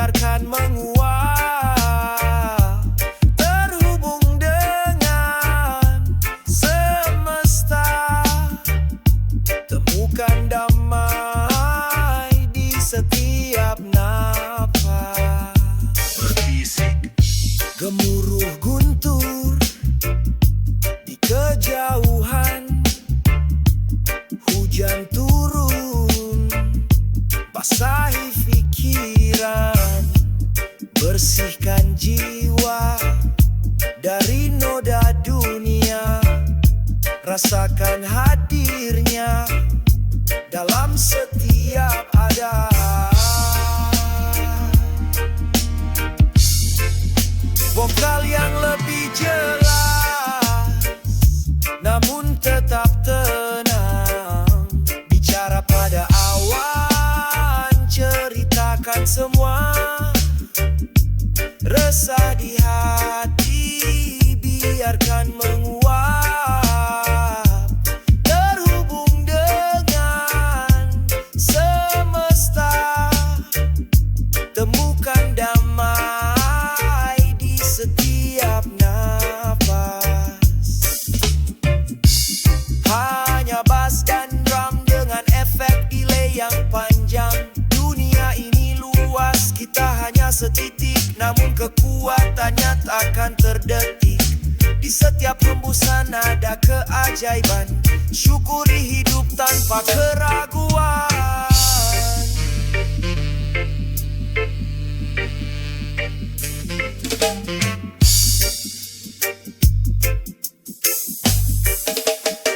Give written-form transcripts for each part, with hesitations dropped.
biarkan menguap, terhubung dengan semesta. Temukan damai di setiap nafas. Berbisik, gemuruh guntur di kejauhan, hujan turun, basahi pikiran, bersihkan jiwa dari noda dunia. Rasakan hadirnya dalam setiap adaan. Vokal yang lebih jelas, namun tetap tenang. Bicara pada awan, ceritakan semua. Resah di hati, biarkan menguap, terhubung dengan semesta. Temukan damai di setiap nafas. Hanya bass dan drum dengan efek delay yang panjang. Dunia ini luas, kita hanya setitik, namun kekuatannya takkan terdetik. Di setiap hembusan ada keajaiban. Syukuri hidup tanpa keraguan.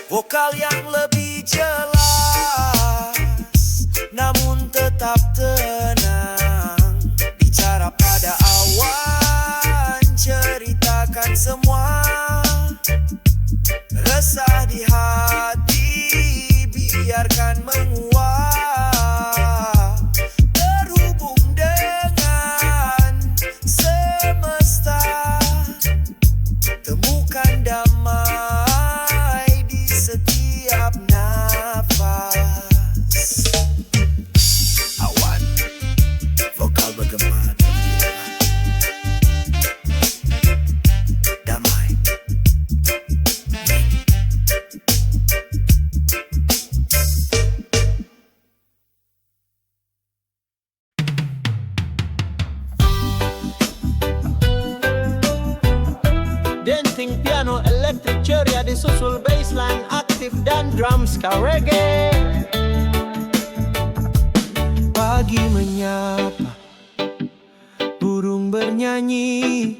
Vokal yang lebih jelas, namun tetap tenang. Bicara pada awan, ceritakan semua. Resah di hati, biarkan menguap, terhubung dengan semesta. Temukan damai di setiap nafas. Awan, vokal bergema gembira. Damai. Denting piano, electric ceria, disusul bassline aktif dan drum ska reggae. Pagi menyapa, burung bernyanyi,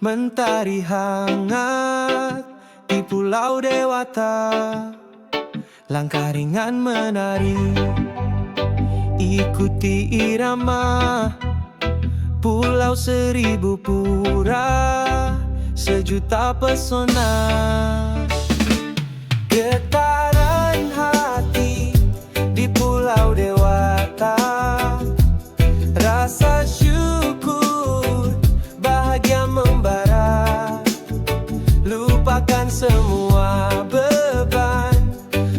mentari hangat di pulau dewata. Langkah ringan menari, ikuti irama. Pulau seribu pura, sejuta pesona. Getaran hati di pulau dewata. Rasa syukur, bahagia membara. Lupakan semua beban,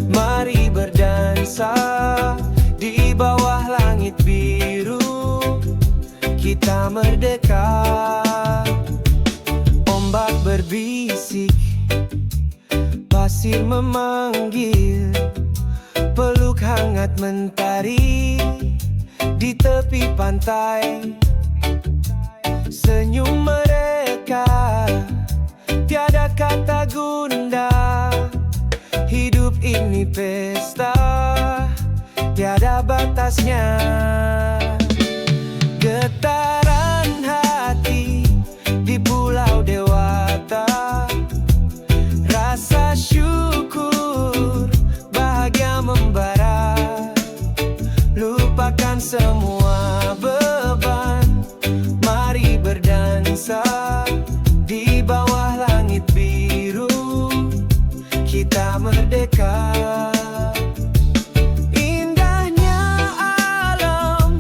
mari berdansa di bawah langit biru. Kita merdeka. Ombak berbisik, pasir memanggil, peluk hangat mentari di tepi pantai. Senyum mereka, tiada kata gundah. Hidup ini pesta, tiada batasnya. Getaran hati di pulau dewata. Rasa syukur, bahagia membara. Lupakan semua beban, mari berdansa di bawah langit biru. Kita merdeka. Indahnya alam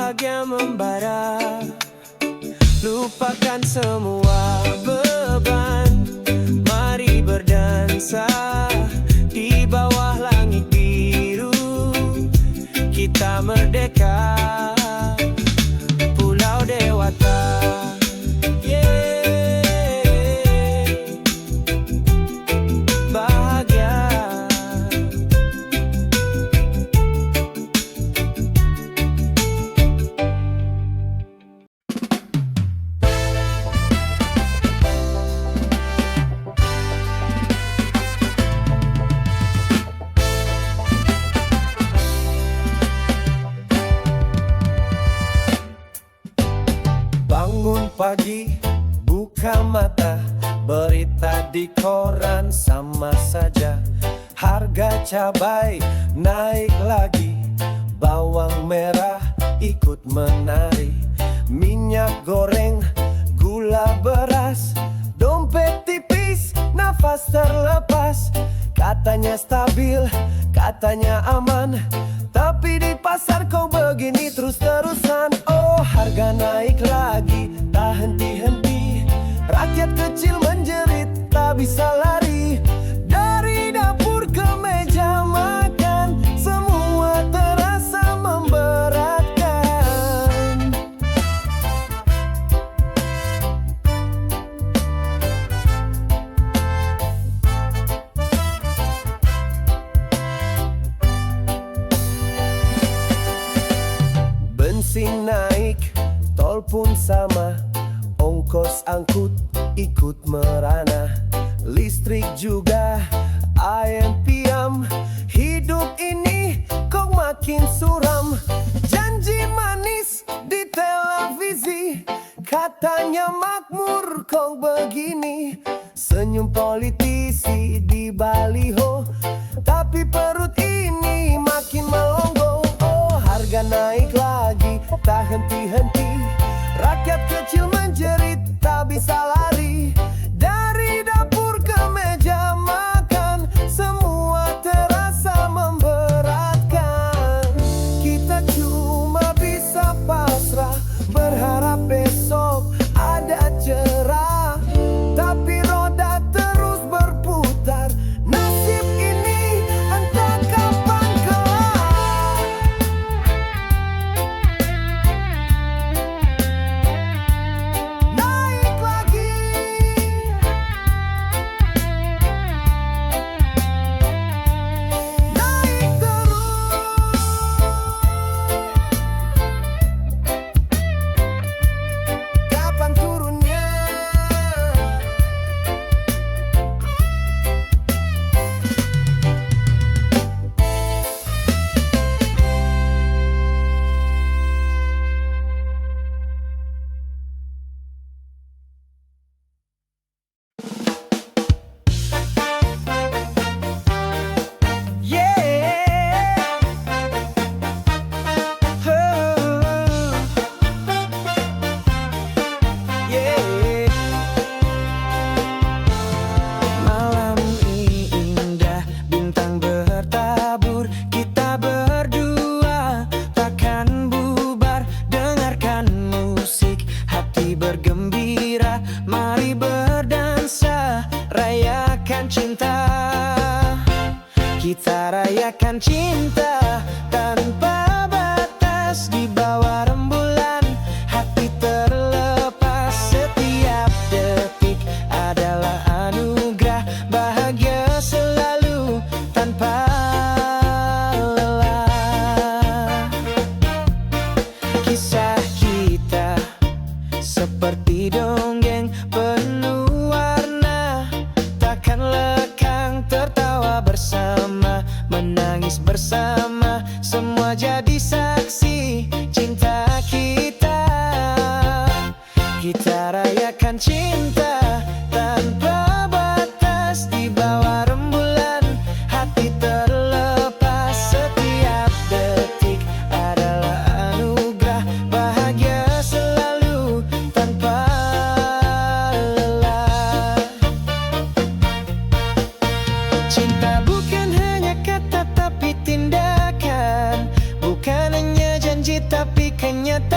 bahagia membara. Lupakan semua beban, mari berdansa di bawah langit biru. Kita merdeka, Pulau Dewata. Bahagia. Bangun pagi, buka mata, berita di koran sama saja. Harga cabai naik lagi, bawang merah ikut menari. Minyak goreng, gula beras, dompet tipis, nafas terlepas. Katanya stabil, katanya aman, tapi di pasar kau begini terus-terusan. Oh, harga naik lagi, tak henti-henti. Rakyat kecil menjerit, tak bisa lari. Dari dapur ke meja makan, semua terasa memberatkan. Bensin naik, tol pun sama, ongkos angkut ikut merana. Listrik juga ayam piam, hidup ini kok makin suram. Janji manis di televisi, katanya makmur kok begini. Senyum politisi di baliho, tapi perut ini makin melongo. Oh, harga naik lagi, tak henti-henti. Rakyat kecil menjerit, tak bisa lari. Dari dapur ke meja makan, semua terasa memberatkan. Kita cuma bisa pasrah, berharap besok ada cerah. Tapi roda terus berputar, nasib ini entah kapan kelar. Naik lagi, naik terus. Kapan turunnya? Malam indah, bintang bertabur, kita berdua takkan bubar. Dengarkan musik, hati bergembira, mari berdansa, rayakan cinta. Kita rayakan cinta tanpa batas di bawah rembulan. Hati terlepas, setiap detik adalah anugerah. Bahagia selalu tanpa lelah. Kisah kita seperti dongeng penuh warna, takkan lekang, tertawa bersama, menangis bersama, semua jadi saksi cinta kita. Kita rayakan cinta tanpa batas di bawah rembulan. Hati terlepas, setiap detik adalah anugerah. Bahagia selalu tanpa lelah. Cinta bukan hanya kata tapi tindakan, bukan hanya janji tapi kenyataan.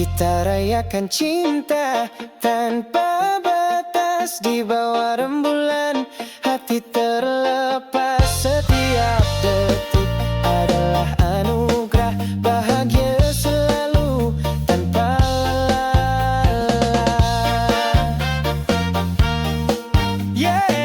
Kita rayakan cinta tanpa batas di bawah rembulan. Hati terlepas, setiap detik adalah anugerah. Bahagia selalu tanpa lelah. Yeah.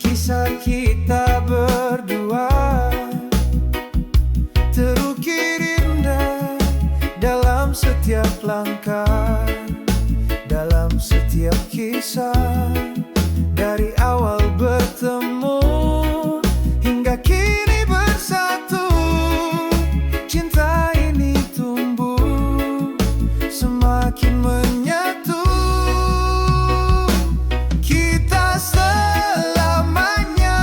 Kisah kita berdua terukir indah dalam setiap langkah, dalam setiap kisah. Dari awal bertemu hingga kini bersatu, cinta ini tumbuh semakin menyatu. Kita selamanya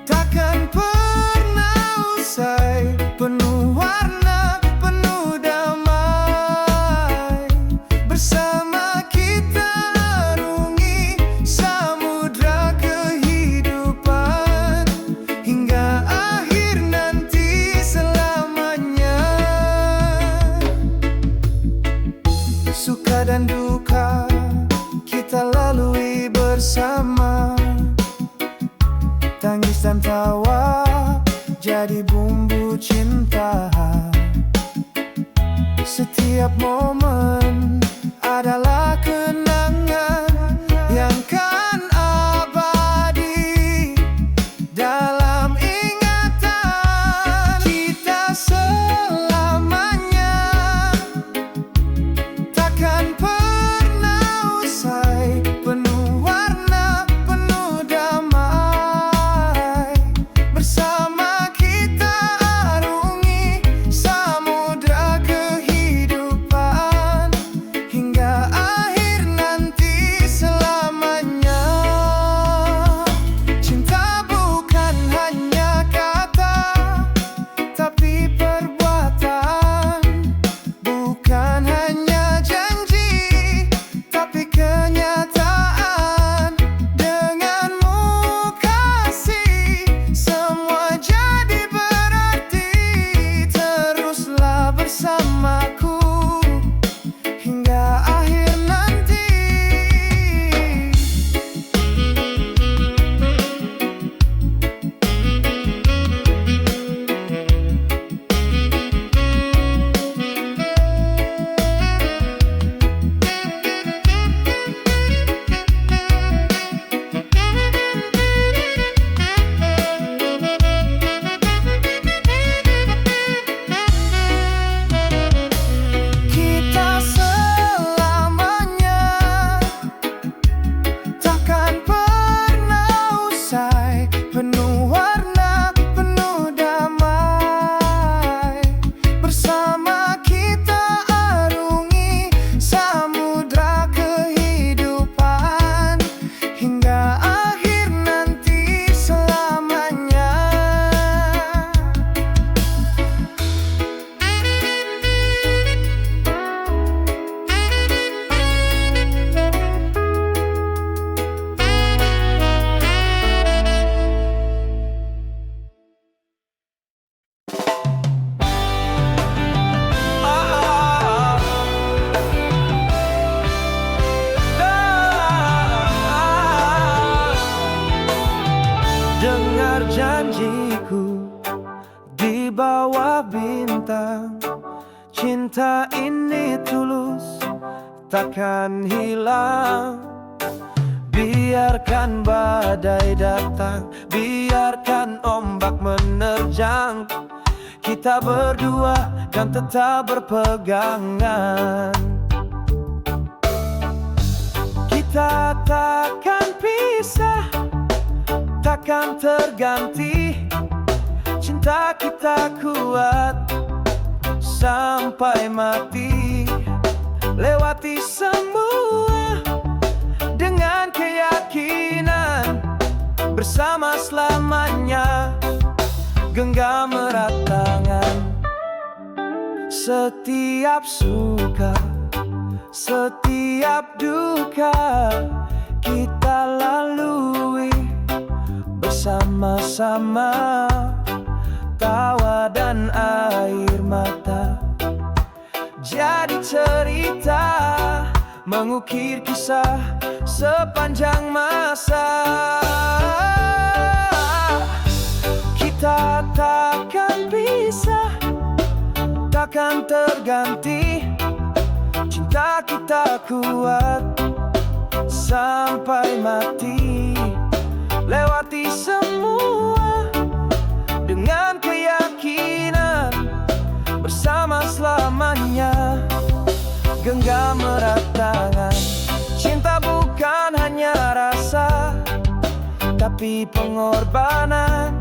takkan pernah usai, penuh warna, penuh damai. Bersama kita arungi samudra kehidupan hingga akhir nanti selamanya. Suka dan duka kita lalui bersama, tangis dan tawa jadi bumbu cinta. Setiap momen adalah kenangan yang kan abadi dalam ingatan. Kita selamanya takkan pernah usai, penuh warna, penuh damai. Bersama kita arungi samudra kehidupan hingga akhir nanti selamanya. Cinta bukan hanya kata, tapi perbuatan. Bukan hanya janji, tapi kenyataan. Denganmu kasih, semua jadi berarti. Teruslah bersamaku hingga akhir nanti. Kita selamanya takkan pernah usai, penuh warna, penuh damai. Bersama kita arungi samudra kehidupan hingga akhir nanti selamanya. Dengar janjiku di bawah bintang, cinta ini tulus takkan hilang. Biarkan badai datang, biarkan ombak menerjang, kita berdua kan tetap berpegangan. Kita takkan pisah, takkan terganti. Cinta kita kuat sampai mati. Lewati semua dengan keyakinan, bersama selamanya, genggam erat tangan. Setiap suka, setiap duka, kita lalui bersama-sama. Tawa dan air mata jadi cerita, mengukir kisah sepanjang masa. Kita takkan bisa, takkan terganti. Cinta kita kuat sampai mati. Lewati semua dengan keyakinan, bersama selamanya, genggam erat tangan. Cinta bukan hanya rasa, tapi pengorbanan.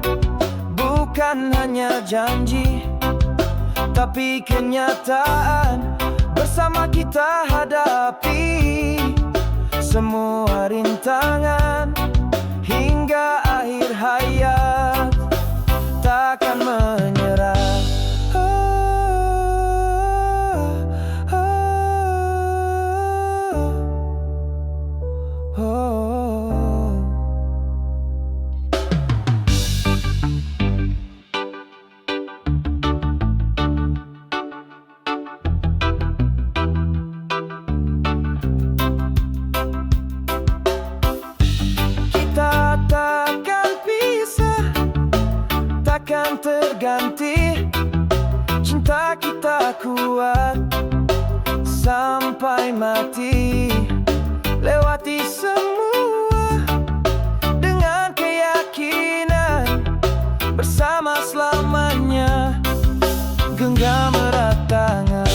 Bukan hanya janji, tapi kenyataan. Bersama kita hadapi semua rintangan, hingga akhir hayat takkan menyerah. Kita takkan pisah, takkan terganti. Cinta kita kuat sampai mati. Lewati semua dengan keyakinan, bersama selamanya, genggam erat tangan.